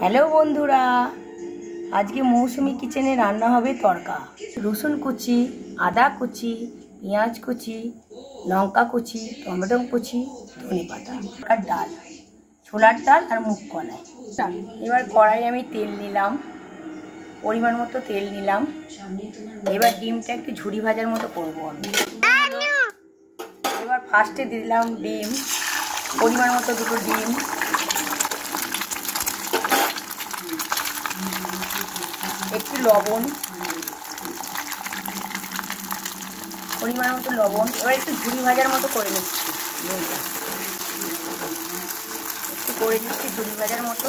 Hello বন্ধুরা, আজকে মৌসুমি কিচেনে রান্না হবে তড়কা। রসুন কুচি, আদা কুচি, পেঁয়াজ কুচি, লঙ্কা কুচি, টমেটো কুচি, ধনে পাতা আর ডাল, ছোলার ডাল আর মুগ কলাই। এবার কড়াই আমি তেল নিলাম, পরিমাণ মতো তেল নিলাম। এবার ডিমটা একটু ঝুরি ভাজার মতো করবো আমি। এবার ফার্স্টে দিলাম ডিম, পরিমাণ মতো দুটো ডিম, একটু লবণ, পরিমাণ মতো লবণ। এবার একটু ঝুরি ভাজার মতো করে নিচ্ছি, একটু করে নিচ্ছি ঝুরি ভাজার মতো।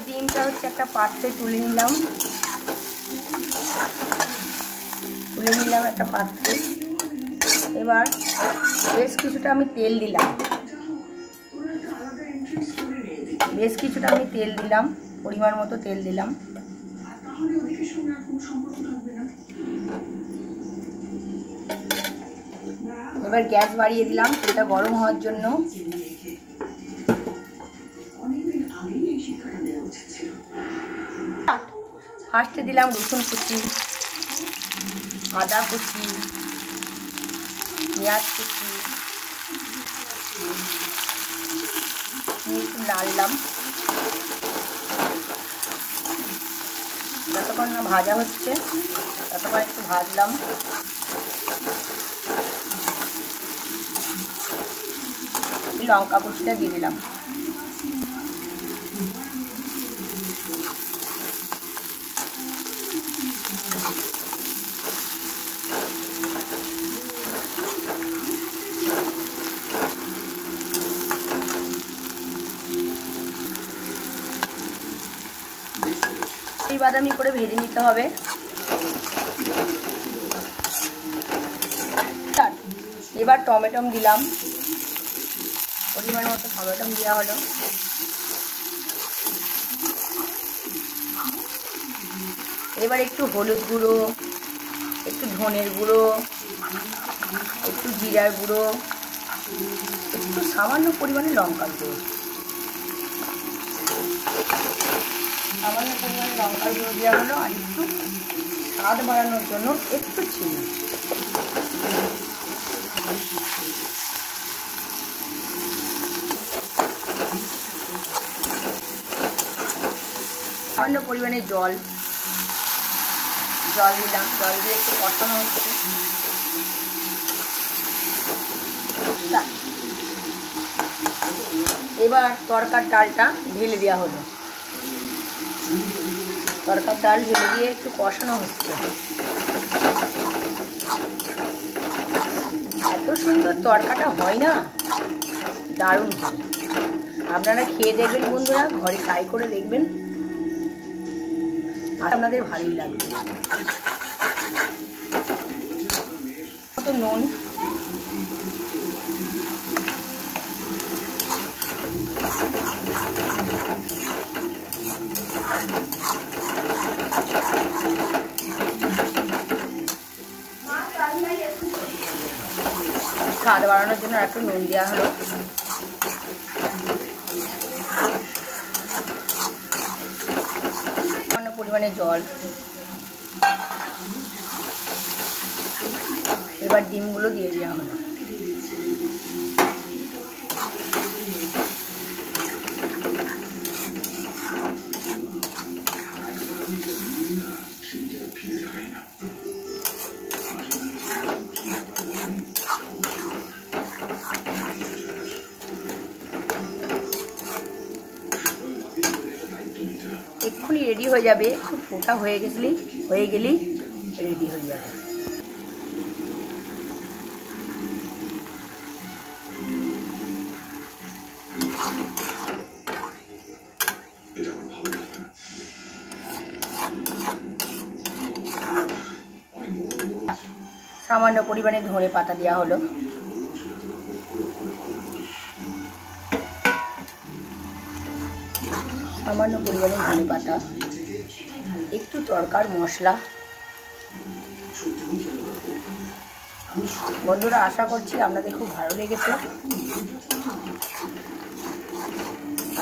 ডিমটা হচ্ছে একটা পাত্রে তুলে নিলাম একটা পাত্রে। এবার বেশ কিছুটা আমি তেল দিলাম, পরিমাণ মতো তেল দিলাম। এবার গ্যাস বাড়িয়ে দিলাম তেলটা গরম হওয়ার জন্য। ফার্স্টে দিলাম রসুন কুচি, আদা কুচি, পেঁয়াজ কুচি, একটু নাড়লাম যতক্ষণ না ভাজা হচ্ছে ততক্ষণ একটু ভাজলাম। লঙ্কা কুচিটা দিয়ে দিলাম। বাদামি করে ভেজে নিতে হবে। এবার টমেটো দিলাম, পরিমাণ মতো টমেটো দেওয়া হলো। এবার একটু হলুদ গুঁড়ো, একটু ধনের গুঁড়ো, একটু জিরার গুঁড়ো, একটু সামান্য পরিমাণে লঙ্কার গুঁড়ো, দেওয়া হলো। আর একটু স্বাদ বাড়ানোর জন্য একটু চিনি। সামান্য পরিমাণে জল দিলাম, জল দিয়ে একটু কষানো হচ্ছে। এবার তড়কার ডালটা ঢেলে দেওয়া হলো, তড়কার ডাল ঢেলে দিয়ে একটু কষানো হচ্ছে। এত সুন্দর তড়কাটা হয় না, দারুণ হয়। আপনারা খেয়ে দেখবেন বন্ধুরা, ঘরে ট্রাই করে দেখবেন, আপনাদের ভালোই লাগবে। নুন, স্বাদ বাড়ানোর জন্য একটু নুন দেওয়া হলো। সামান্য পরিমাণে জল। এবার ডিমগুলো দিয়ে দেওয়া হলো। এক্ষুনি রেডি হয়ে যাবে, একটু ফোটা হয়ে গেলেই রেডি হয়ে যাবে। সামান্য পরিমাণে ধনে পাতা দেওয়া হলো। সামান্য পরিমাণে ধনে পাতা, একটু তরকার মশলা। বন্ধুরা, আশা করছি আপনাদের খুব ভালো লেগেছে।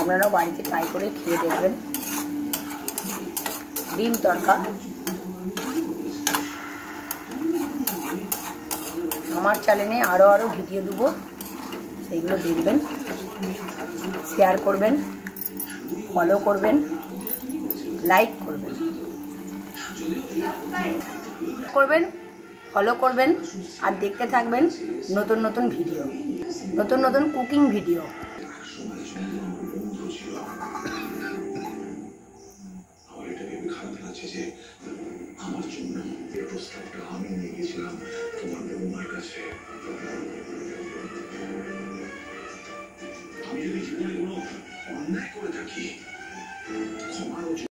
আপনারাও বাড়িতে ট্রাই করে খেয়ে দেখবেন। ডিম তরকা। আমার চ্যানেলে আরও ভিডিও দেবো, সেইগুলো দেখবেন, শেয়ার করবেন, ফলো করবেন, লাইক করবেন, ফলো করবেন আর দেখতে থাকবেন নতুন নতুন ভিডিও, নতুন নতুন কুকিং ভিডিও। আমার জন্য প্রস্তাবটা আমি নিয়ে গেছিলাম তোমার বৌমার কাছে।